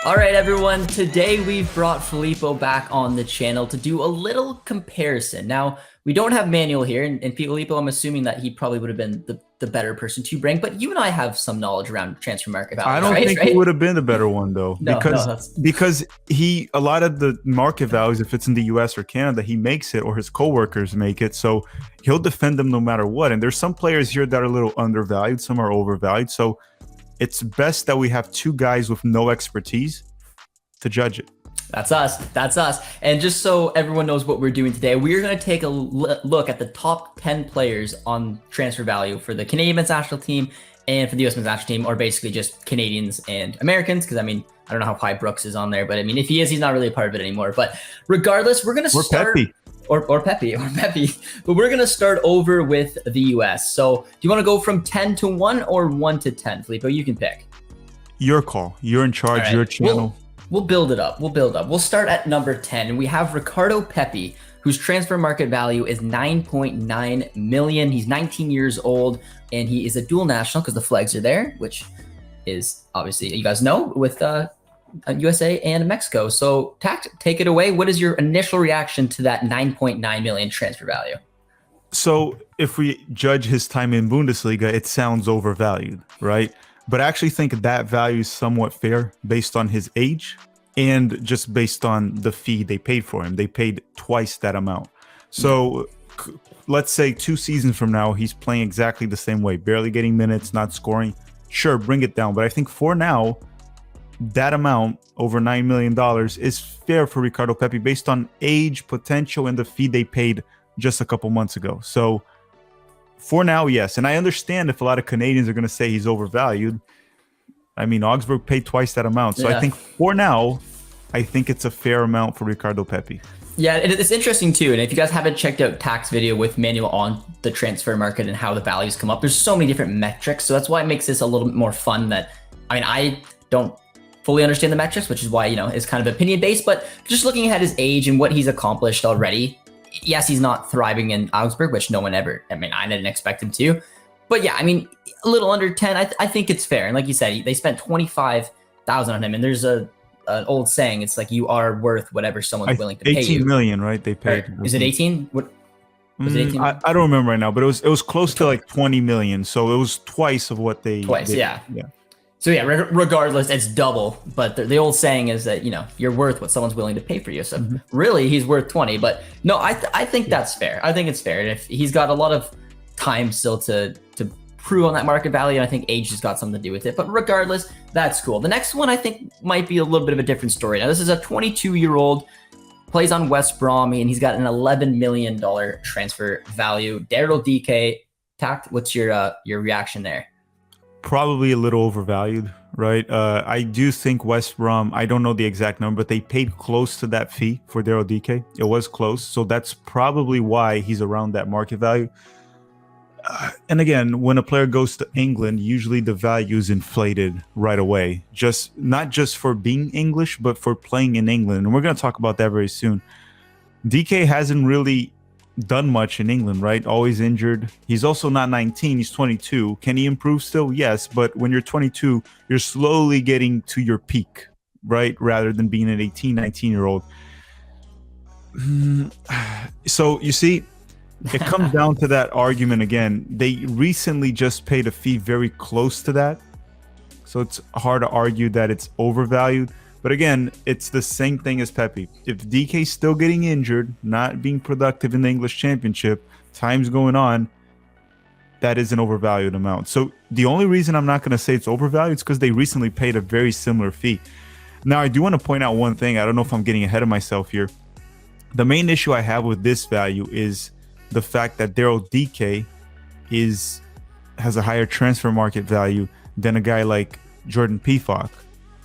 All right, everyone. Today we've brought Filippo back on the channel to do a little comparison. Now, we don't have Manuel here, and Filippo, I'm assuming that he probably would have been the better person to bring, but you and I have some knowledge around transfer market values, I don't think he would have been the better one though, No, because a lot of the market values, if it's in the US or Canada, he makes it or his coworkers make it, so he'll defend them no matter what. And there's some players here that are a little undervalued, some are overvalued, so it's best that we have two guys with no expertise to judge it. That's us. That's us. And just so everyone knows what we're doing today, we're going to take a look at the top 10 players on transfer value for the Canadian men's national team and for the US men's national team, or basically just Canadians and Americans. Because I mean, I don't know how high Brooks is on there, but I mean, if he is, he's not really a part of it anymore. But regardless, we're going to start. Pepe. Or Pepe. But we're going to start over with the US. So do you want to go from 10 to 1 or 1 to 10, Filippo? You can pick. Your call. You're in charge. Right. Your channel. We'll build it up. We'll start at number 10. And we have Ricardo Pepi, whose transfer market value is 9.9 million. He's 19 years old, and he is a dual national because the flags are there, which is obviously, you guys know, with USA and Mexico. So Tact, take it away. What is your initial reaction to that 9.9 million transfer value? So if we judge his time in Bundesliga, it sounds overvalued, right? But I actually think that value is somewhat fair based on his age and just based on the fee they paid for him. They paid twice that amount. So let's say 2 seasons from now, he's playing exactly the same way, barely getting minutes, not scoring. Sure, bring it down. But I think for now, that amount, over $9 million, is fair for Ricardo Pepi based on age, potential, and the fee they paid just a couple months ago. So for now, yes. And I understand if a lot of Canadians are going to say he's overvalued. I mean, Augsburg paid twice that amount. So yeah. I think for now, I think it's a fair amount for Ricardo Pepi. Yeah, it's interesting too. And if you guys haven't checked out Tac's video with Manuel on the transfer market and how the values come up, there's so many different metrics. So that's why it makes this a little bit more fun. That, I mean, I don't fully understand the metrics, which is why, you know, it's kind of opinion based, but just looking at his age and what he's accomplished already. Yes, he's not thriving in Augsburg, which no one ever, I mean, I didn't expect him to. But yeah, I mean, a little under 10, I think it's fair. And like you said, they spent $25,000 on him. And there's an old saying, it's like you are worth whatever someone's willing to pay you. 18 million, right? They paid. Is it 18? What was it 18? I don't remember right now, but it was close to like 20 million. So it was twice of what they Twice, did. Yeah. So yeah, regardless, it's double. But the old saying is that, you know, you're worth what someone's willing to pay for you. So really, he's worth 20. But no, I think that's fair. I think it's fair. And if he's got a lot of time still to prove on that market value, and I think age has got something to do with it. But regardless, that's cool. The next one I think might be a little bit of a different story. Now, this is a 22-year-old, plays on West Brom, and he's got an $11 million transfer value. Daryl DK, Tact, what's your reaction there? Probably a little overvalued, right? I do think West Brom, I don't know the exact number, but they paid close to that fee for Daryl DK. It was close. So that's probably why he's around that market value. And again, when a player goes to England, usually the value is inflated right away. Not just for being English, but for playing in England. And we're going to talk about that very soon. DK hasn't really done much in England, right? Always injured. He's also not 19, he's 22. Can he improve still? Yes, but when you're 22, you're slowly getting to your peak, right? Rather than being an 18, 19-year-old. So you see, it comes down to that argument again. They recently just paid a fee very close to that. So it's hard to argue that it's overvalued. But again, it's the same thing as Pepi. If DK's still getting injured, not being productive in the English Championship, time's going on, that is an overvalued amount. So the only reason I'm not going to say it's overvalued is because they recently paid a very similar fee. Now, I do want to point out one thing. I don't know if I'm getting ahead of myself here. The main issue I have with this value is the fact that Daryl DK has a higher transfer market value than a guy like Jordan Pefok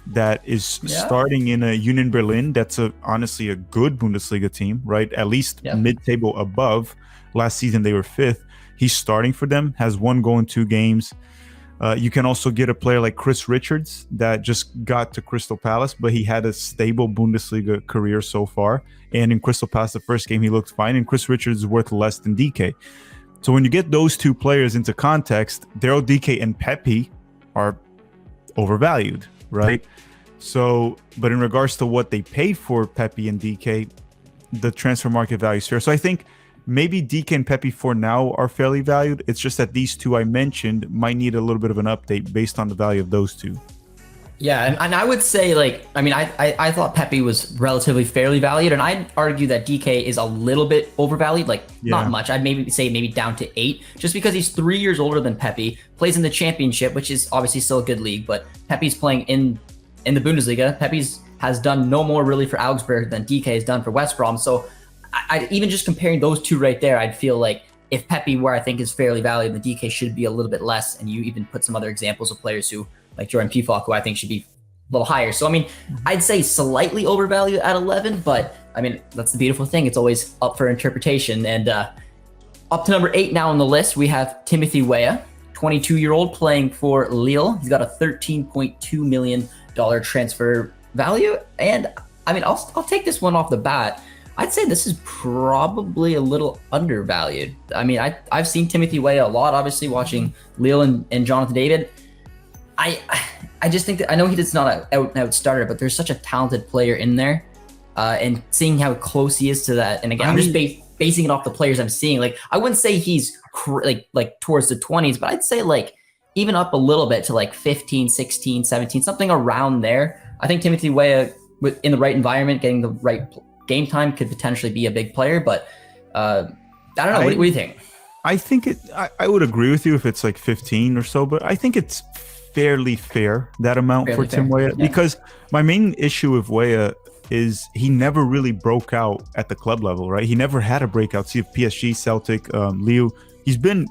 that is starting in a Union Berlin. That's honestly a good Bundesliga team, right? At least mid-table above. Last season, they were 5th. He's starting for them, has 1 goal in 2 games. You can also get a player like Chris Richards that just got to Crystal Palace, but he had a stable Bundesliga career so far. And in Crystal Palace, the first game, he looked fine. And Chris Richards is worth less than DK. So when you get those two players into context, Daryl DK and Pepi are overvalued, right? So, but in regards to what they paid for Pepe and DK, the transfer market value is fair. So I think maybe DK and Pepe for now are fairly valued. It's just that these two I mentioned might need a little bit of an update based on the value of those two. Yeah, and I would say, like, I mean, I thought Pepe was relatively fairly valued, and I'd argue that DK is a little bit overvalued, like not much. I'd maybe say maybe down to 8, just because he's 3 years older than Pepe, plays in the championship, which is obviously still a good league, but Pepe's playing in the Bundesliga. Pepe's has done no more really for Augsburg than DK has done for West Brom. So I even just comparing those two right there, I'd feel like if Pepe, where I think is fairly valued, the DK should be a little bit less. And you even put some other examples of players who, like Jordan Pefok, who I think should be a little higher. So, I mean, I'd say slightly overvalued at 11, but I mean, that's the beautiful thing. It's always up for interpretation. And up to number 8 now on the list, we have Timothy Weah, 22-year-old playing for Lille. He's got a $13.2 million transfer value. And I mean, I'll take this one off the bat. I'd say this is probably a little undervalued. I mean, I've seen Timothy Weah a lot, obviously, watching Lille and Jonathan David. I just think that I know he's not an out-and-out starter, but there's such a talented player in there, and seeing how close he is to that. And again, I'm just basing it off the players I'm seeing. Like, I wouldn't say he's like towards the 20s, but I'd say like even up a little bit to like 15, 16, 17, something around there. I think Timothy Weah, in the right environment, getting the right game time, could potentially be a big player. But I don't know. What do you think? I think I would agree with you if it's like 15 or so, but I think it's fairly fair, that amount for Tim Weah, because my main issue with Weah is he never really broke out at the club level, right? He never had a breakout. See, PSG, Celtic, Lille. He's been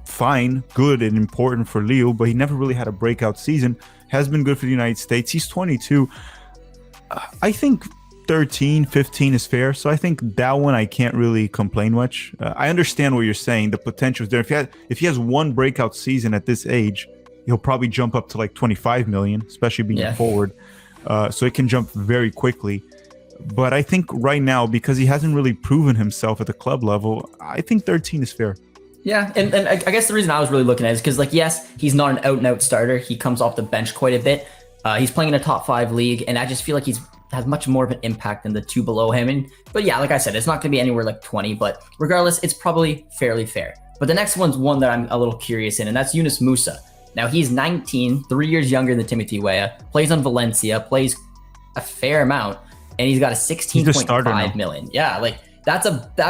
fine, good, and important for Lille, but he never really had a breakout season. Has been good for the United States. He's 22. I think 13, 15 is fair. So I think that one I can't really complain much. I understand what you're saying. The potential is there. If he has one breakout season at this age, he'll probably jump up to like 25 million, especially being forward. So it can jump very quickly. But I think right now, because he hasn't really proven himself at the club level, I think 13 is fair. Yeah, and I guess the reason I was really looking at it is because, like, yes, he's not an out-and-out starter. He comes off the bench quite a bit. He's playing in a top 5 league, and I just feel like has much more of an impact than the two below him. But yeah, like I said, it's not going to be anywhere like 20, but regardless, it's probably fairly fair. But the next one's one that I'm a little curious in, and that's Yunus Musa. Now, he's 19, 3 years younger than Timothy Weah, plays on Valencia, plays a fair amount, and he's got a 16.5 million. Yeah, like that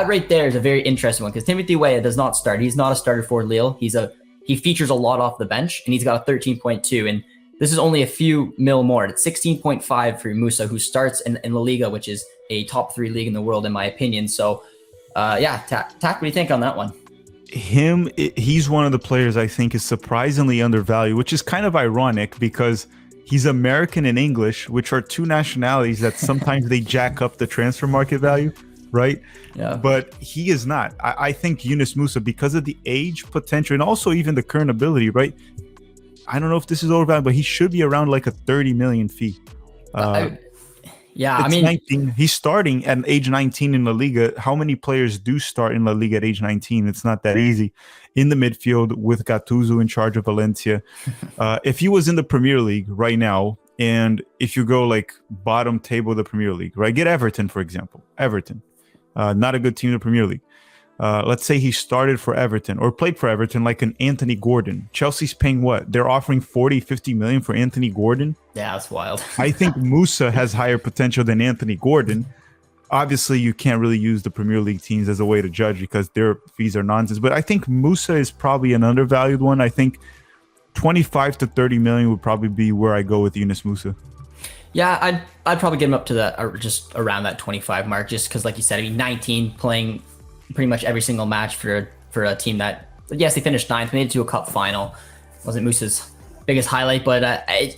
right there is a very interesting one, because Timothy Weah does not start. He's not a starter for Lille. He features a lot off the bench, and he's got a 13.2, and this is only a few mil more. It's 16.5 for Musa, who starts in La Liga, which is a top 3 league in the world, in my opinion. So, Tak, what do you think on that one? He's one of the players I think is surprisingly undervalued, which is kind of ironic because he's American and English, which are two nationalities that sometimes they jack up the transfer market value, right? Yeah. But he is not. I think Yunus Musa, because of the age potential and also even the current ability, right? I don't know if this is overvalued, but he should be around like a 30 million fee. I mean, 19. He's starting at age 19 in La Liga. How many players do start in La Liga at age 19? It's not that easy. In the midfield with Gattuso in charge of Valencia. If he was in the Premier League right now, and if you go like bottom table of the Premier League, right? Get Everton, for example. Everton, not a good team in the Premier League. Let's say he started for Everton or played for Everton like an Anthony Gordon. Chelsea's paying what? They're offering 40, 50 million for Anthony Gordon. Yeah, that's wild. I think Musa has higher potential than Anthony Gordon. Obviously, you can't really use the Premier League teams as a way to judge because their fees are nonsense. But I think Musa is probably an undervalued one. I think 25 to 30 million would probably be where I go with Yunus Musa. Yeah, I'd probably get him up to that, or just around that 25 mark, just because, like you said, I mean, 19, playing pretty much every single match for a team that, yes, they finished 9th, made it to a cup final. Wasn't Musa's biggest highlight, but I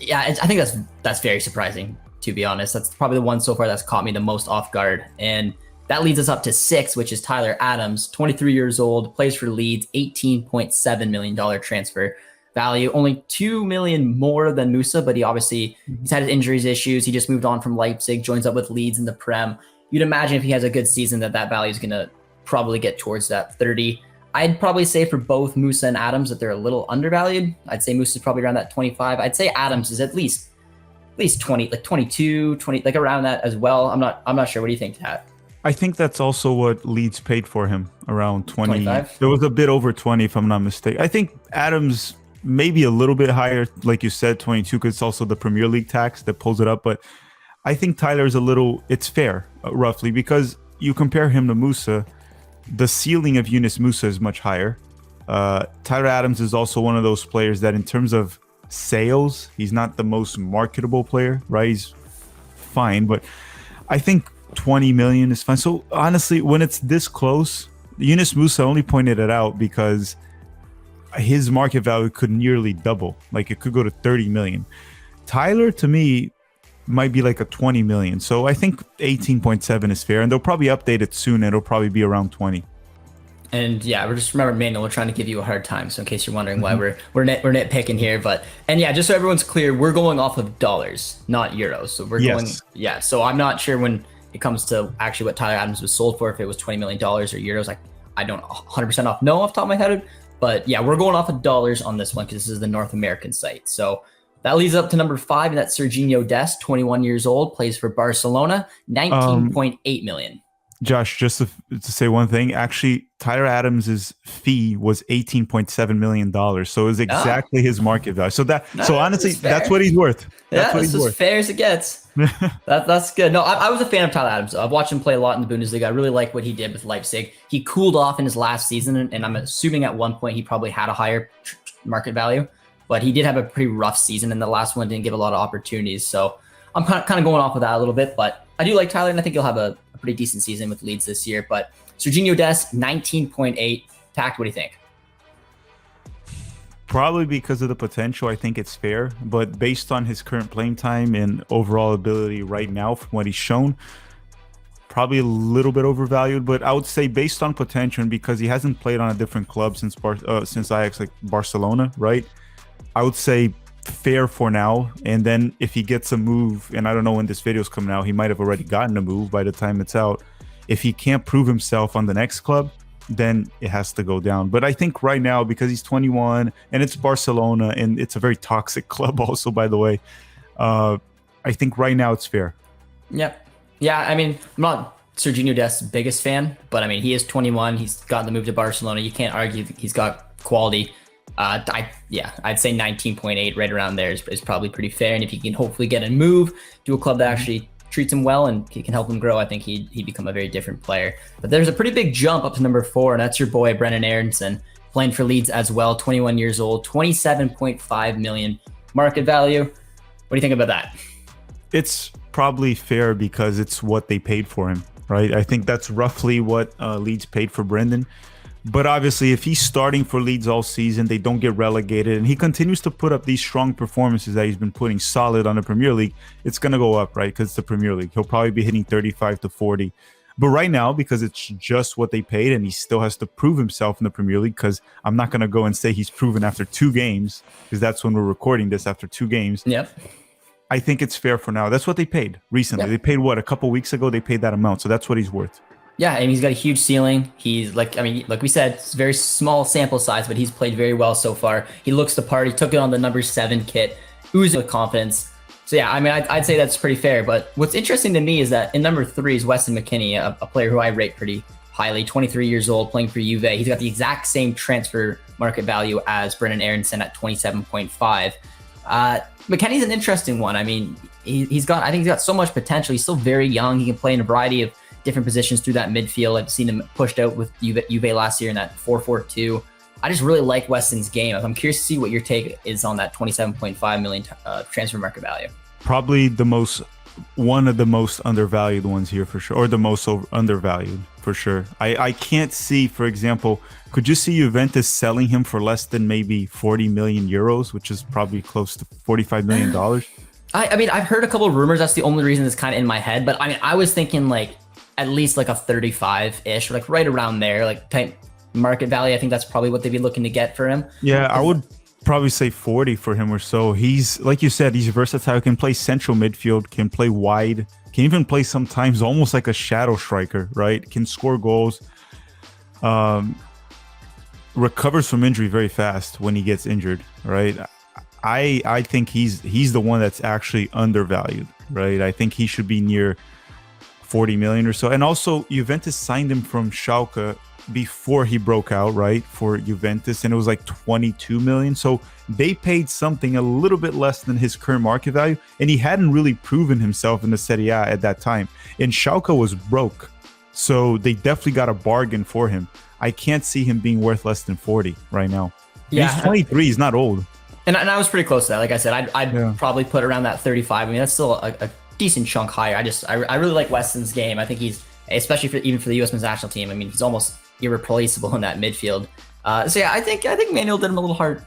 think that's very surprising, to be honest. That's probably the one so far that's caught me the most off guard. And that leads us up to 6, which is Tyler Adams, 23 years old, plays for Leeds, $18.7 million transfer value, only 2 million more than Musa, but he's had his injuries issues. He just moved on from Leipzig, joins up with Leeds in the Prem. You'd imagine if he has a good season that value is going to probably get towards that 30. I'd probably say for both Musa and Adams that they're a little undervalued. I'd say Musa is probably around that 25. I'd say Adams is at least least 20, like 22, 20, like around that as well. I'm not sure. What do you think, Tat? I think that's also what Leeds paid for him, around 20. 25? It was a bit over 20, if I'm not mistaken. I think Adams maybe a little bit higher, like you said, 22, because it's also the Premier League tax that pulls it up. But I think Tyler's it's fair, roughly, because you compare him to Musa, the ceiling of Yunus Musa is much higher. Tyler Adams is also one of those players that in terms of sales, he's not the most marketable player, right? He's fine, but I think 20 million is fine. So honestly, when it's this close, Yunus Musa only pointed it out because his market value could nearly double. Like it could go to 30 million. Tyler, to me, might be like a 20 million. So I think 18.7 is fair, and they'll probably update it soon. It'll probably be around 20. And yeah, we're just remember, Manuel, we're trying to give you a hard time. So in case you're wondering why we're nitpicking here, and yeah, just so everyone's clear, we're going off of dollars, not euros. So we're going, yeah. So I'm not sure when it comes to actually what Tyler Adams was sold for, if it was $20 million or euros. Like I don't 100% off the top of my head, but yeah, we're going off of dollars on this one because this is the North American site. So that leads up to number 5, and that's Serginho Dest, 21 years old, plays for Barcelona, 19.8 million. Josh, just to say one thing, actually, Tyler Adams' fee was $18.7 million. So it was exactly his market value. So honestly, that's what he's worth. That's what he's worth. As fair as it gets. That's good. No, I was a fan of Tyler Adams. I've watched him play a lot in the Bundesliga. I really like what he did with Leipzig. He cooled off in his last season, and I'm assuming at one point he probably had a higher market value, but he did have a pretty rough season, and the last one didn't give a lot of opportunities. So I'm kind of going off of that a little bit, but I do like Tyler, and I think he'll have a pretty decent season with Leeds this year. But Serginho Dest, 19.8. Tact, what do you think? Probably because of the potential, I think it's fair. But based on his current playing time and overall ability right now from what he's shown, probably a little bit overvalued. But I would say based on potential, and because he hasn't played on a different club since Ajax, like Barcelona, right? I would say fair for now, and then if he gets a move, and I don't know when this video is coming out, he might have already gotten a move by the time it's out. If he can't prove himself on the next club, then it has to go down. But I think right now, because he's 21 and it's Barcelona, and it's a very toxic club also, by the way, I think right now it's fair. Yep. Yeah, I mean, I'm not Serginho Dest's biggest fan, but I mean, he is 21. He's gotten the move to Barcelona. You can't argue he's got quality. I'd say 19.8 right around there is probably pretty fair. And if he can hopefully get a move to a club that actually treats him well and he can help him grow, I think he'd become a very different player. But there's a pretty big jump up to number 4, and that's your boy Brennan Aronson, playing for Leeds as well, 21 years old, 27.5 million market value. What do you think about that? It's probably fair because it's what they paid for him, right? I think that's roughly what Leeds paid for Brendan. But obviously, if he's starting for Leeds all season, they don't get relegated, and he continues to put up these strong performances that he's been putting solid on the Premier League, it's going to go up, right? Because it's the Premier League. He'll probably be hitting 35 to 40. But right now, because it's just what they paid, and he still has to prove himself in the Premier League, because I'm not going to go and say he's proven after 2 games, because that's when we're recording this, after 2 games. Yep. I think it's fair for now. That's what they paid recently. Yep. They paid, a couple weeks ago, they paid that amount. So that's what he's worth. Yeah, and he's got a huge ceiling. He's like we said, it's a very small sample size, but he's played very well so far. He looks the part. He took it on the number 7 kit, oozing with confidence. So yeah, I mean, I'd say that's pretty fair. But what's interesting to me is that in number 3 is Weston McKennie, a player who I rate pretty highly, 23 years old, playing for Juve. He's got the exact same transfer market value as Brennan Aronson at 27.5. McKennie's an interesting one. I mean, I think he's got so much potential. He's still very young. He can play in a variety of different positions through that midfield. I've seen him pushed out with Juve last year in that 4-4-2. I just really like Weston's game. I'm curious to see what your take is on that 27.5 million transfer market value. Probably one of the most undervalued ones here for sure, or the most undervalued for sure. I can't see, for example, could you see Juventus selling him for less than maybe 40 million euros, which is probably close to $45 million? I mean, I've heard a couple of rumors. That's the only reason it's kind of in my head. But I mean, I was thinking like at least like a 35-ish, like right around there, like type market value. I think that's probably what they'd be looking to get for him. Yeah, I would probably say 40 for him or so. He's, like you said, he's versatile, can play central midfield, can play wide, can even play sometimes almost like a shadow striker, right? Can score goals, recovers from injury very fast when he gets injured, right? I think he's the one that's actually undervalued, right? I think he should be near 40 million or so. And also Juventus signed him from Schalke before he broke out, right, for Juventus, and it was like 22 million. So they paid something a little bit less than his current market value, and he hadn't really proven himself in the Serie A at that time. And Schalke was broke, so they definitely got a bargain for him. I can't see him being worth less than 40 right now. Yeah, he's 23. He's not old. And I was pretty close to that. Like I said, I'd probably put around that 35. I mean, that's still a decent chunk higher. I really like Weston's game. I think he's, especially even for the U.S. men's national team, I mean, he's almost irreplaceable in that midfield. So yeah, I think Manuel did him a little hard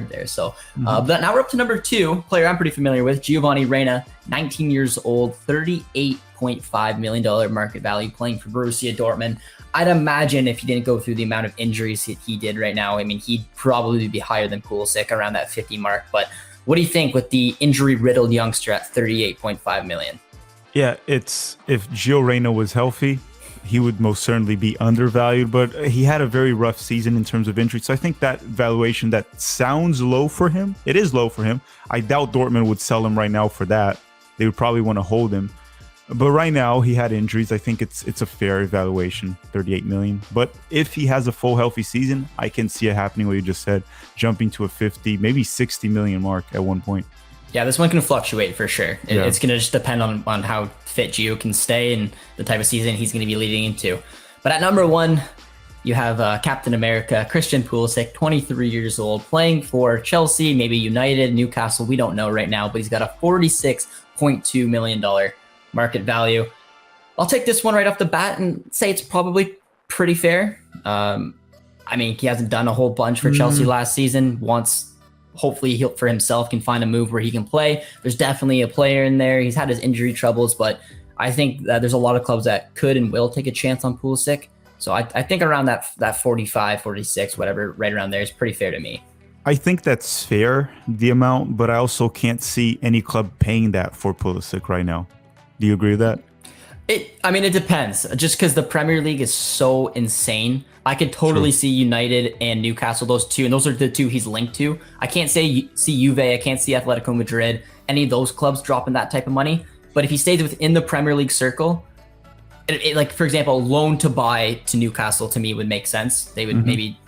there. So, but now we're up to number 2 player I'm pretty familiar with, Giovanni Reyna, 19 years old, $38.5 million market value, playing for Borussia Dortmund. I'd imagine if he didn't go through the amount of injuries he did right now, I mean, he'd probably be higher than Pulisic, around that 50 mark. But what do you think with the injury-riddled youngster at 38.5 million? Yeah, it's if Gio Reyna was healthy, he would most certainly be undervalued, but he had a very rough season in terms of injuries. So I think that valuation that sounds low for him, it is low for him. I doubt Dortmund would sell him right now for that. They would probably want to hold him. But right now he had injuries. I think it's a fair evaluation, 38 million. But if he has a full healthy season, I can see it happening, what you just said, jumping to a 50, maybe 60 million mark at one point. Yeah, this one can fluctuate for sure. It's going to just depend on how fit Gio can stay and the type of season he's going to be leading into. But at number 1, you have Captain America, Christian Pulisic, 23 years old, playing for Chelsea, maybe United, Newcastle. We don't know right now, but he's got a $46.2 million market value. I'll take this one right off the bat and say it's probably pretty fair. I mean, he hasn't done a whole bunch for Chelsea last season. Hopefully he for himself can find a move where he can play. There's definitely a player in there. He's had his injury troubles, but I think that there's a lot of clubs that could and will take a chance on Pulisic. So I think around that 45, 46, whatever, right around there is pretty fair to me. I think that's fair, the amount, but I also can't see any club paying that for Pulisic right now. Do you agree with that? It depends. Just because the Premier League is so insane, I could totally see United and Newcastle, those two, and those are the two he's linked to. I can't see Juve, I can't see Atletico Madrid, any of those clubs dropping that type of money. But if he stays within the Premier League circle, like for example, loan to buy to Newcastle to me would make sense. They would maybe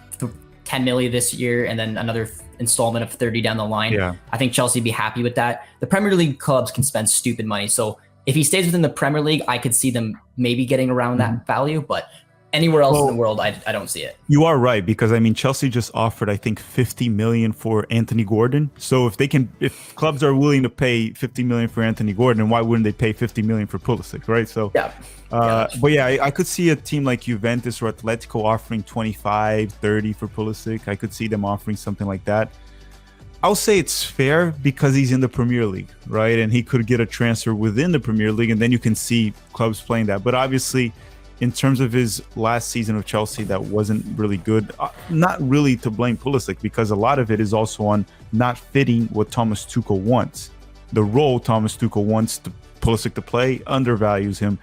10 million this year and then another installment of 30 down the line. Yeah. I think Chelsea would be happy with that. The Premier League clubs can spend stupid money, so if he stays within the Premier League, I could see them maybe getting around that value, but anywhere else in the world, I don't see it. You are right, because I mean, Chelsea just offered, I think, 50 million for Anthony Gordon. So if clubs are willing to pay 50 million for Anthony Gordon, why wouldn't they pay 50 million for Pulisic, right? So, but yeah, I could see a team like Juventus or Atletico offering 25, 30 for Pulisic. I could see them offering something like that. I'll say it's fair because he's in the Premier League, right? And he could get a transfer within the Premier League, and then you can see clubs playing that. But obviously, in terms of his last season of Chelsea, that wasn't really good. Not really to blame Pulisic, because a lot of it is also on not fitting what Thomas Tuchel wants. The role Thomas Tuchel wants Pulisic to play undervalues him.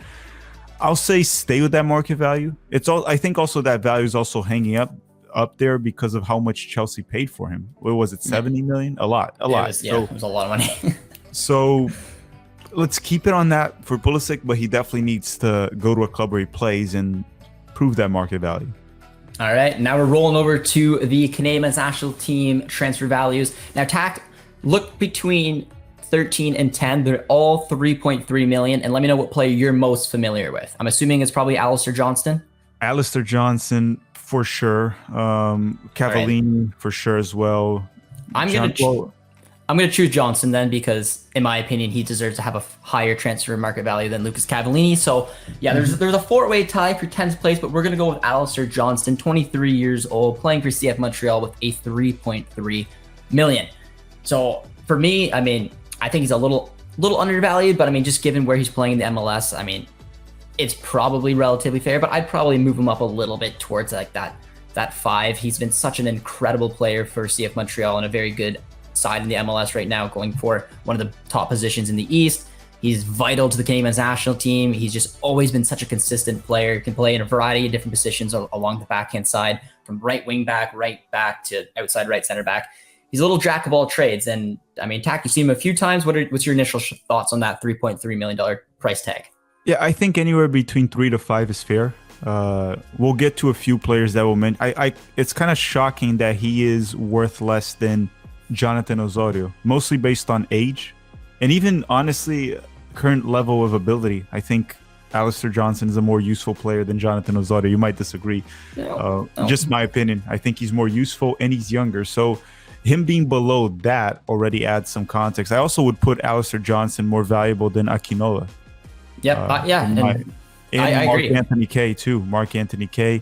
I'll say stay with that market value. I think also that value is also hanging up there because of how much Chelsea paid for him. What was it, 70 million? A lot. It was a lot of money. So let's keep it on that for Pulisic, but he definitely needs to go to a club where he plays and prove that market value. All right, now we're rolling over to the Canadian men's national team transfer values. Now, TAC, look between 13 and 10. They're all 3.3 million, and let me know what player you're most familiar with. I'm assuming it's probably Alistair Johnston. Alistair Johnston, for sure. Cavallini, for sure as well. I'm gonna choose Johnson then, because in my opinion he deserves to have a higher transfer market value than Lucas Cavallini. So yeah, there's a 4-way tie for 10th place, but we're gonna go with Alistair Johnston, 23 years old, playing for CF Montreal with a 3.3 million. So for me, I mean, I think he's a little undervalued, but I mean, just given where he's playing in the MLS, I mean, it's probably relatively fair, but I'd probably move him up a little bit towards like that 5. He's been such an incredible player for CF Montreal and a very good side in the MLS right now, going for one of the top positions in the East. He's vital to the Canadian men's national team. He's just always been such a consistent player. He can play in a variety of different positions along the backhand side, from right wing back, right back to outside right center back. he's a little jack of all trades. And I mean, Tack, you've seen him a few times. What's your initial thoughts on that $3.3 million price tag? Yeah, I think anywhere between 3 to 5 is fair. We'll get to a few players that will mention. It's kind of shocking that he is worth less than Jonathan Osorio, mostly based on age, and even honestly, current level of ability. I think Alistair Johnson is a more useful player than Jonathan Osorio. You might disagree. No. Just my opinion. I think he's more useful and he's younger. So him being below that already adds some context. I also would put Alistair Johnson more valuable than Akinola. Yep. I Mark agree. Anthony K too. Mark Anthony K.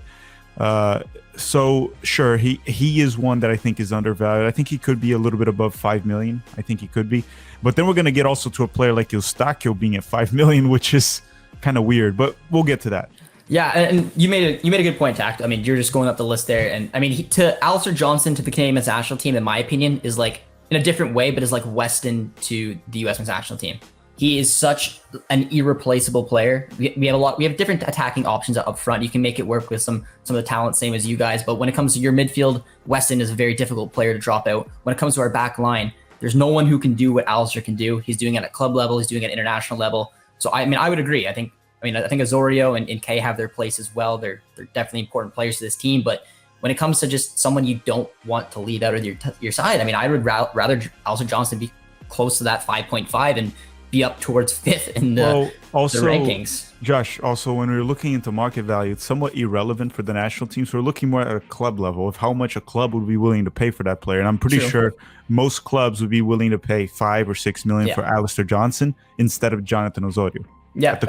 So sure, he is one that I think is undervalued. I think he could be a little bit above 5 million. I think he could be. But then we're gonna get also to a player like Eustáquio being at 5 million, which is kind of weird. But we'll get to that. Yeah, and you made a good point, Tact. I mean, you're just going up the list there, and I mean, to Alistair Johnson to the Canadian men's national team, in my opinion, is like in a different way, but is like Weston to the U.S. men's national team. He is such an irreplaceable player. We have different attacking options up front. You can make it work with some of the talent, same as you guys. But when it comes to your midfield, Weston is a very difficult player to drop out. When it comes to our back line, there's no one who can do what Alistair can do. He's doing it at club level. He's doing it at international level. So I mean, I would agree. I think Osorio and Kay have their place as well. They're definitely important players to this team. But when it comes to just someone you don't want to leave out of your side, I mean, I would rather Alistair Johnson be close to that 5.5 and be up towards 5th in the rankings. Josh, also when we're looking into market value, it's somewhat irrelevant for the national team. So we're looking more at a club level of how much a club would be willing to pay for that player. And I'm pretty sure most clubs would be willing to pay 5 or 6 million for Alistair Johnson instead of Jonathan Osorio. Yeah,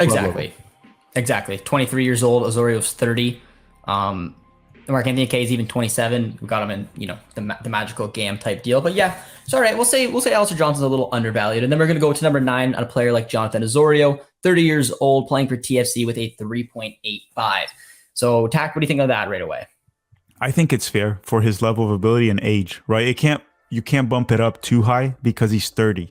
exactly. 23 years old. Osorio's 30. Mark Anthony K is even 27. We got him in, the magical GAM type deal. But yeah, it's all right. We'll say Alistair Johnson's a little undervalued. And then we're going to go to number 9 on a player like Jonathan Osorio, 30 years old, playing for TFC with a 3.85. So, Tack, what do you think of that right away? I think it's fair for his level of ability and age, right? You can't bump it up too high because he's 30.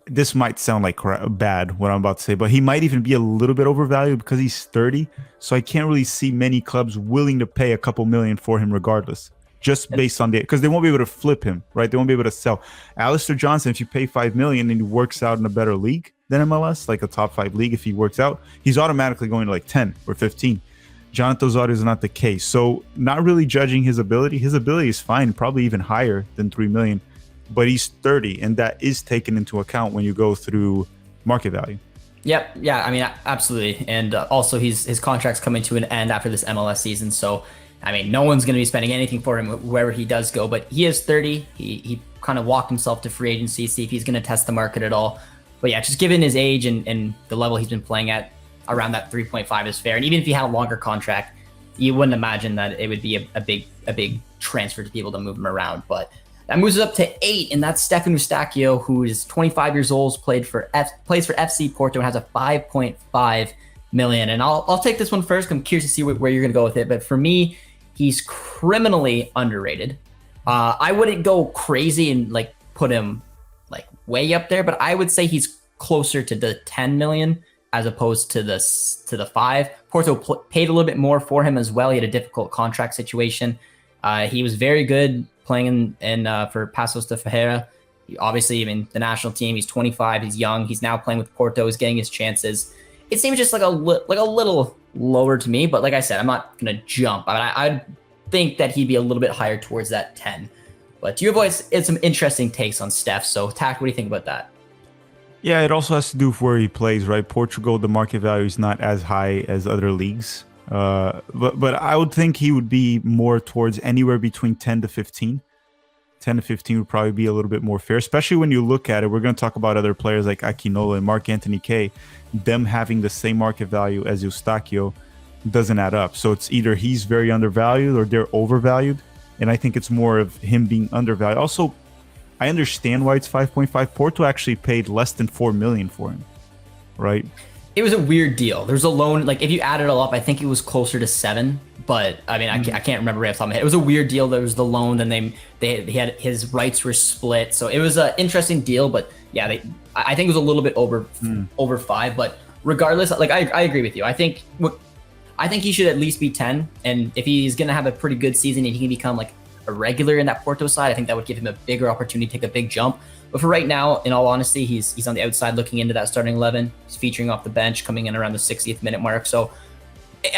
This might sound like bad, what I'm about to say, but he might even be a little bit overvalued because he's 30. So I can't really see many clubs willing to pay a couple million for him regardless, just based on because they won't be able to flip him, right? They won't be able to sell. Alistair Johnson, if you pay 5 million and he works out in a better league than MLS, like a top 5 league, if he works out, he's automatically going to like 10 or 15. Jonathan Osorio is not the case. So not really judging his ability. His ability is fine, probably even higher than 3 million. But he's 30, and that is taken into account when you go through market value. Yep. Yeah, I mean, absolutely. And also his contract's coming to an end after this MLS season. So, I mean, no one's going to be spending anything for him wherever he does go. But he is 30. He kind of walked himself to free agency, see if he's going to test the market at all. But yeah, just given his age and the level he's been playing at, around that 3.5 is fair. And even if he had a longer contract, you wouldn't imagine that it would be a big transfer to be able to move him around. But that moves us up to 8, and that's Stefan Eustáquio, who is 25 years old, plays for FC Porto, and has a 5.5 million. And I'll take this one first. I'm curious to see where you're going to go with it. But for me, he's criminally underrated. I wouldn't go crazy and like put him like way up there, but I would say he's closer to the 10 million as opposed to the 5. Porto paid a little bit more for him as well. He had a difficult contract situation. He was very good playing in for Passos de Ferreira. Obviously, in the national team, he's 25. He's young. He's now playing with Porto. He's getting his chances. It seems just like a little lower to me, but like I said, I'm not gonna jump. I'd think that he'd be a little bit higher towards that 10. But you boys had some interesting takes on Steph. So, Tack, what do you think about that? Yeah, it also has to do with where he plays, right? Portugal, the market value is not as high as other leagues. But I would think he would be more towards anywhere between 10 to 15. 10 to 15 would probably be a little bit more fair, especially when you look at it. We're going to talk about other players like Akinola and Mark Anthony K. Them having the same market value as Eustáquio doesn't add up. So it's either he's very undervalued or they're overvalued. And I think it's more of him being undervalued. Also, I understand why it's 5.5. Porto actually paid less than 4 million for him, right? It was a weird deal. There's a loan, like if you add it all up, I think it was closer to 7. But I mean, I can't remember right off the top of my head. It was a weird deal. There was the loan, and they had his rights were split. So it was an interesting deal. But yeah, I think it was a little bit over 5. But regardless, like I agree with you. I think he should at least be 10. And if he's gonna have a pretty good season and he can become like a regular in that Porto side, I think that would give him a bigger opportunity to take a big jump. But for right now, in all honesty, he's on the outside looking into that starting 11. He's featuring off the bench, coming in around the 60th minute mark. So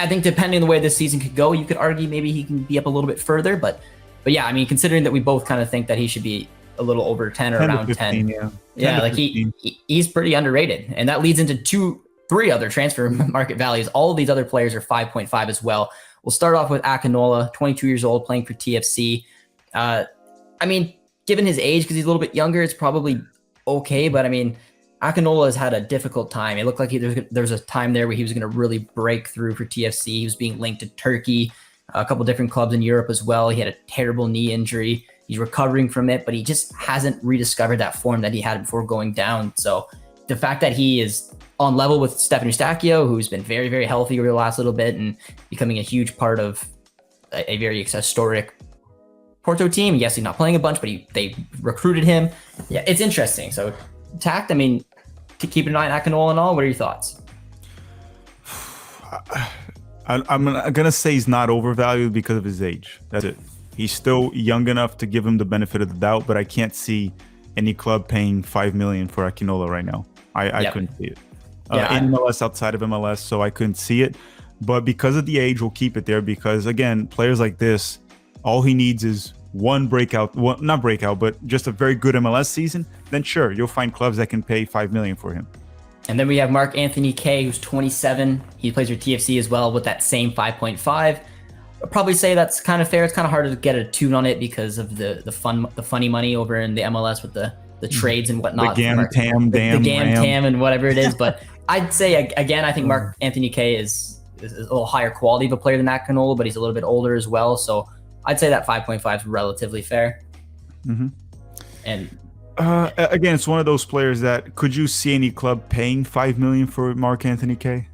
I think depending on the way this season could go, you could argue maybe he can be up a little bit further. But yeah, I mean, considering that we both kind of think that he should be a little over 10 or 10 to around 15, 10. Yeah, like he's pretty underrated. And that leads into three other transfer market values. All of these other players are 5.5 as well. We'll start off with Akinola, 22 years old, playing for TFC. I mean, given his age, because he's a little bit younger, it's probably okay. But I mean, Akinola has had a difficult time. It looked like there's a time there where he was going to really break through for TFC. He was being linked to Turkey, a couple different clubs in Europe as well. He had a terrible knee injury. He's recovering from it, but he just hasn't rediscovered that form that he had before going down. So the fact that he is on level with Stefan Eustachio, who's been very, very healthy over the last little bit and becoming a huge part of a very historic Porto team. Yes, he's not playing a bunch, but they recruited him. Yeah, it's interesting. So Tact, I mean, to keep an eye on Akinola and all, what are your thoughts? I'm going to say he's not overvalued because of his age. That's it. He's still young enough to give him the benefit of the doubt, but I can't see any club paying $5 million for Akinola right now. I couldn't see it. In MLS, outside of MLS, so I couldn't see it. But because of the age, we'll keep it there because, again, players like this, all he needs is one breakout, well, not breakout, but just a very good MLS season. Then sure, you'll find clubs that can pay $5 million for him. And then we have Mark Anthony K, who's 27. He plays for TFC as well with that same 5.5. I'd probably say that's kind of fair. It's kind of hard to get a tune on it because of the funny money over in the MLS with the trades and whatnot. The Tam and whatever it is. But I'd say, again, I think Mark Anthony K is a little higher quality of a player than Akinola, but he's a little bit older as well. So I'd say that 5.5 is relatively fair. Mm-hmm. And again, it's one of those players that could you see any club paying $5 million for Mark Anthony K?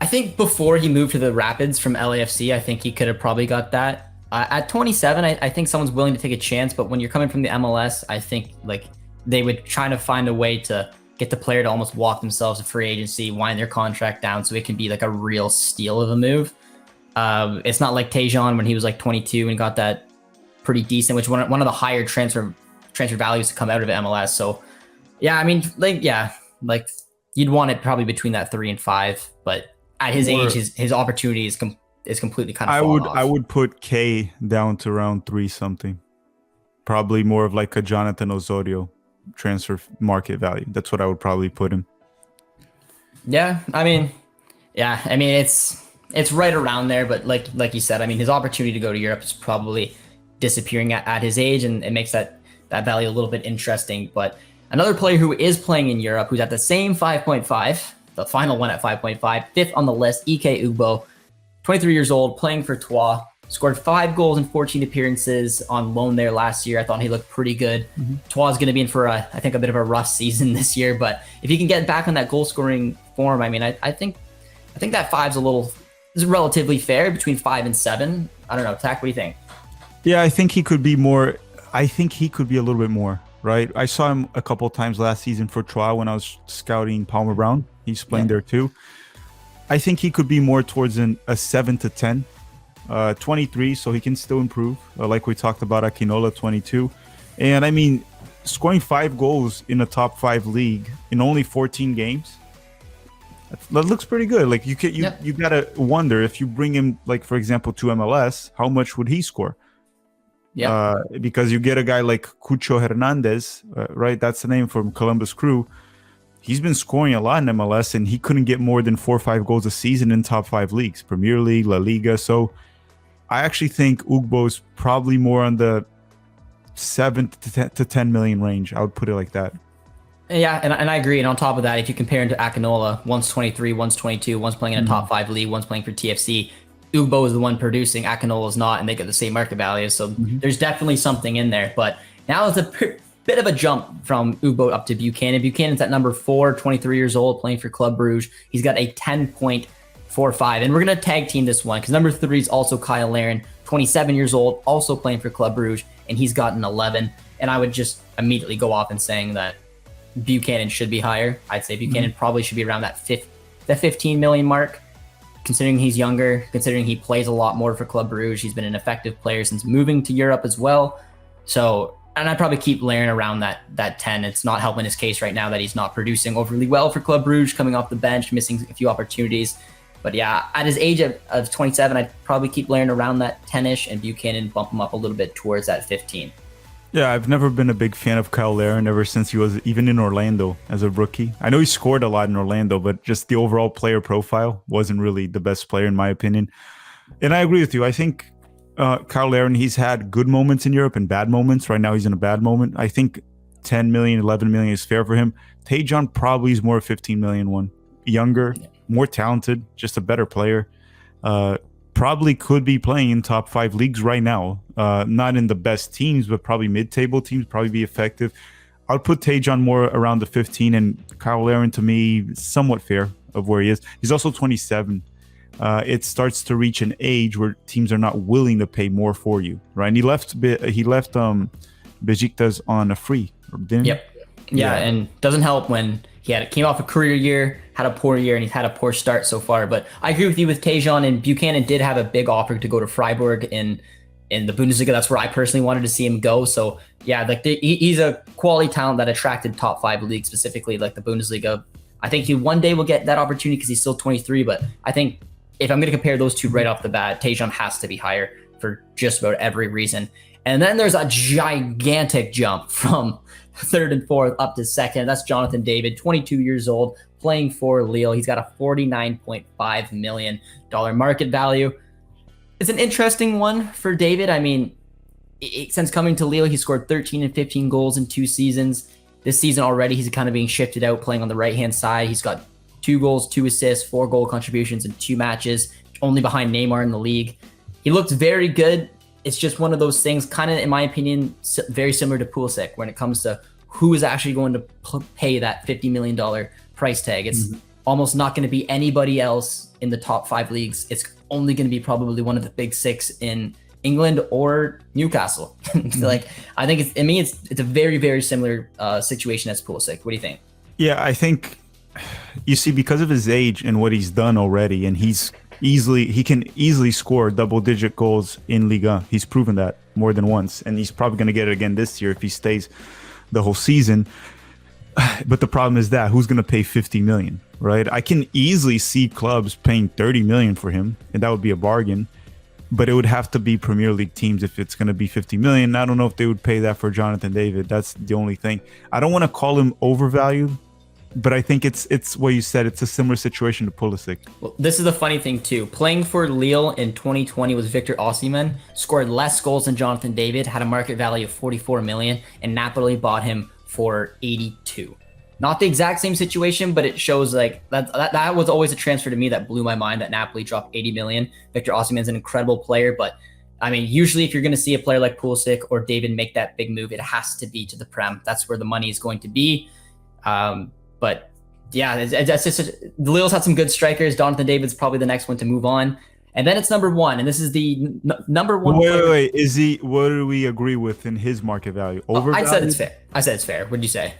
I think before he moved to the Rapids from LAFC, I think he could have probably got that. At 27, I think someone's willing to take a chance, but when you're coming from the MLS, I think like they would try to find a way to get the player to almost walk themselves to free agency, wind their contract down so it can be like a real steal of a move. It's not like Tejan when he was like 22 and got that pretty decent, which one of the higher transfer values to come out of MLS. So yeah, I mean, like you'd want it probably between that 3 and 5, but at his age, his opportunity is completely kind of I would put K down to around 3 something. Probably more of like a Jonathan Osorio transfer market value. That's what I would probably put him. Yeah, I mean, it's right around there, but like you said, I mean, his opportunity to go to Europe is probably disappearing at his age, and it makes that value a little bit interesting. But another player who is playing in Europe, who's at the same 5.5, the final one at 5.5, fifth on the list, Ike Ugbo, 23 years old, playing for Troyes, scored 5 goals in 14 appearances on loan there last year. I thought he looked pretty good. Mm-hmm. Troyes is going to be in for I think a bit of a rough season this year, but if he can get back on that goal scoring form, I mean, I think that 5's is relatively fair, between 5 and 7. I don't know, Tack, what do you think? Yeah, I think he could be more. I think he could be a little bit more, right? I saw him a couple of times last season for Troyes when I was scouting Palmer Brown. He's playing there too. I think he could be more towards a 7 to 10. 23, so he can still improve. Like we talked about Akinola, 22. And I mean, scoring 5 goals in a top 5 league in only 14 games, that looks pretty good. Like you gotta wonder if you bring him, like for example, to MLS, how much would he score? Yeah, because you get a guy like Cucho Hernandez, right? That's the name from Columbus Crew. He's been scoring a lot in MLS, and he couldn't get more than 4 or 5 goals a season in top 5 leagues, Premier League, La Liga. So I actually think Ugbo is probably more on the 7 to 10 million range. I would put it like that. Yeah, and I agree. And on top of that, if you compare him to Akinola, one's 23, one's 22, one's playing in a top 5 league, one's playing for TFC. Ugbo is the one producing, Akinola is not, and they get the same market value. So there's definitely something in there. But now it's a bit of a jump from Ugbo up to Buchanan. Buchanan's at number 4, 23 years old, playing for Club Brugge. He's got a 10.45. And we're going to tag team this one because number 3 is also Kyle Larin, 27 years old, also playing for Club Brugge, and he's got an 11. And I would just immediately go off and saying that Buchanan should be higher. I'd say Buchanan probably should be around that 15 million mark. considering he's younger, considering he plays a lot more for Club Brugge. He's been an effective player since moving to Europe as well. So, and I probably keep layering around that 10. It's not helping his case right now that he's not producing overly well for Club Brugge, coming off the bench, missing a few opportunities. But yeah, at his age of 27, I'd probably keep layering around that 10-ish, and Buchanan bump him up a little bit towards that 15. Yeah, I've never been a big fan of Kyle Larin ever since he was even in Orlando as a rookie. I know he scored a lot in Orlando, but just the overall player profile wasn't really the best player in my opinion. And I agree with you. I think Kyle Larin, he's had good moments in Europe and bad moments. Right now he's in a bad moment. I think 10 million, 11 million is fair for him. Tajon probably is more a 15 million one. Younger, more talented, just a better player. Probably could be playing in top 5 leagues right now. Not in the best teams, but probably mid-table teams, probably be effective. I'll put Tajon more around the 15, and Kyle Larin to me somewhat fair of where he is. He's also 27. It starts to reach an age where teams are not willing to pay more for you, right? And he left Besiktas on a free, didn't he? Yep. Yeah, and doesn't help when came off a career year, had a poor year, and he's had a poor start so far. But I agree with you with Tajon, and Buchanan did have a big offer to go to Freiburg in the Bundesliga. That's where I personally wanted to see him go. So yeah, like he's a quality talent that attracted top 5 leagues, specifically like the Bundesliga. I think he one day will get that opportunity because he's still 23. But I think if I'm going to compare those two right off the bat, Tajon has to be higher for just about every reason. And then there's a gigantic jump from 3rd and 4th up to 2nd. That's Jonathan David, 22 years old, playing for Lille. He's got a $49.5 million market value. It's an interesting one for David. I mean, since coming to Lille, he scored 13 and 15 goals in 2 seasons. This season already, he's kind of being shifted out, playing on the right-hand side. He's got 2 goals, 2 assists, 4 goal contributions in 2 matches, only behind Neymar in the league. He looks very good. It's just one of those things, kind of, in my opinion, very similar to Pulisic when it comes to who is actually going to pay that $50 million price tag. It's almost not going to be anybody else in the top 5 leagues. It's only going to be probably one of the big 6 in England or Newcastle. Like, I think it's a very, very similar situation as Pulisic. What do you think? Yeah, I think, you see, because of his age and what he's done already, and he can easily score double-digit goals in Liga. He's proven that more than once, and he's probably going to get it again this year if he stays the whole season. But the problem is that who's going to pay 50 million, right? I can easily see clubs paying 30 million for him, and that would be a bargain. But it would have to be Premier League teams if it's going to be 50 million. I don't know if they would pay that for Jonathan David. That's the only thing. I don't want to call him overvalued, but I think it's what you said. It's a similar situation to Pulisic. Well, this is the funny thing too. Playing for Lille in 2020 was Victor Osimhen, scored less goals than Jonathan David, had a market value of 44 million, and Napoli bought him for 82. Not the exact same situation, but it shows like that was always a transfer to me that blew my mind, that Napoli dropped 80 million. Victor Osimhen's an incredible player, but I mean, usually if you're going to see a player like Pulisic or David make that big move, it has to be to the Prem. That's where the money is going to be. But yeah, that's just Lille's had some good strikers. Jonathan David's probably the next one to move on. And then it's number 1, and this is the number 1. Wait. Is he? What do we agree with in his market value? Overvalued? I said it's fair. What'd you say?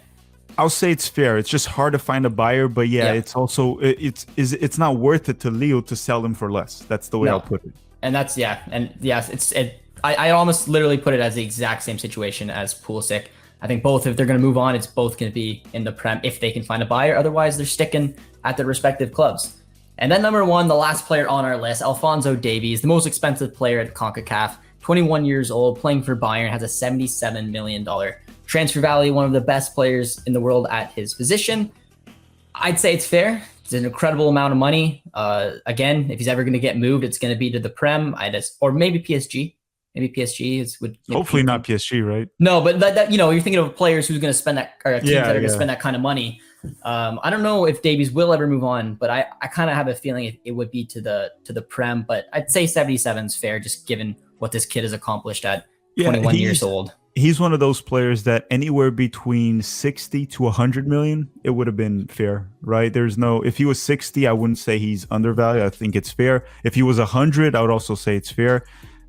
I'll say it's fair. It's just hard to find a buyer, but yeah. It's also it's not worth it to Lille to sell him for less. That's the way I'll put it. And that's I almost literally put it as the exact same situation as Pulisic. I think both, if they're going to move on, it's both going to be in the Prem if they can find a buyer. Otherwise, they're sticking at their respective clubs. And then number 1, the last player on our list, Alphonso Davies, the most expensive player at CONCACAF, 21 years old, playing for Bayern, has a $77 million transfer value, one of the best players in the world at his position. I'd say it's fair. It's an incredible amount of money. Again, if he's ever going to get moved, it's going to be to the Prem, or maybe PSG. Maybe PSG would. Hopefully not PSG, right? No, but that you're thinking of players who's going to spend that, or teams that are going to spend that kind of money. I don't know if Davies will ever move on, but I kind of have a feeling it would be to the Prem. But I'd say 77 is fair, just given what this kid has accomplished at 21 years old. He's one of those players that anywhere between 60 to 100 million, it would have been fair, right? If he was 60, I wouldn't say he's undervalued. I think it's fair. If he was 100, I would also say it's fair.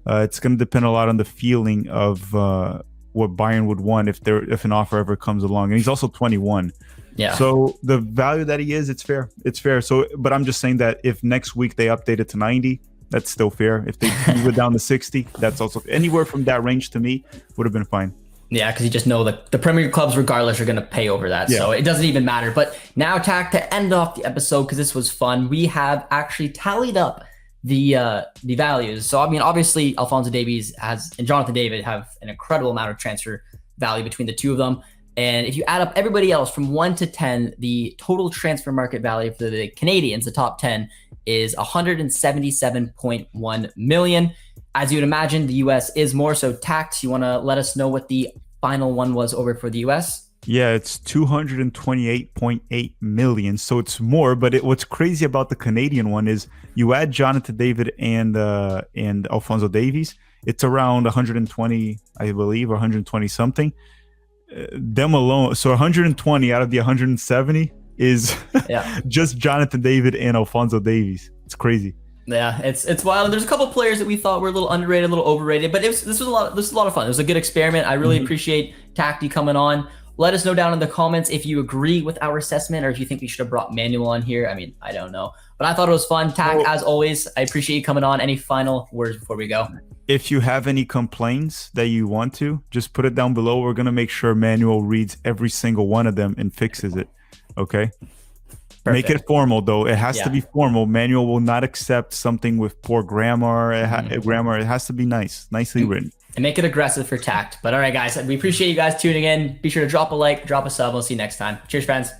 It's going to depend a lot on the feeling of what Bayern would want if an offer ever comes along. And he's also 21. Yeah. So the value that he is, it's fair. It's fair. So, but I'm just saying that if next week they update it to 90, that's still fair. If they move it down to 60, that's also anywhere from that range to me would have been fine. Yeah, because you just know that the Premier clubs, regardless, are going to pay over that. Yeah. So it doesn't even matter. But now, Tack, to end off the episode, because this was fun, we have actually tallied up the values. So, I mean, obviously, Alphonso Davies and Jonathan David have an incredible amount of transfer value between the two of them. And if you add up everybody else from 1 to 10, the total transfer market value for the Canadians, the top 10, is 177.1 million. As you would imagine, the US is more. So, Tax, you want to let us know what the final one was over for the US? Yeah, it's 228.8 million. So it's more. But what's crazy about the Canadian one is you add Jonathan David and Alphonso Davies, it's around 120, I believe, or 120 something. Them alone, so 120 out of the 170 is just Jonathan David and Alphonso Davies. It's crazy. Yeah, it's wild. And there's a couple of players that we thought were a little underrated, a little overrated, but this was a lot of fun. It was a good experiment. I really appreciate Tacti coming on. Let us know down in the comments if you agree with our assessment or if you think we should have brought Manuel on here. I mean, I don't know, but I thought it was fun. Tac, as always, I appreciate you coming on. Any final words before we go? If you have any complaints that you want to, just put it down below. We're gonna make sure Manuel reads every single one of them and fixes it. Okay. Perfect. Make it formal, though. It has to be formal. Manuel will not accept something with poor grammar. It has to be nicely written. And make it aggressive for tact. But all right, guys, we appreciate you guys tuning in. Be sure to drop a like, drop a sub. We'll see you next time. Cheers, friends.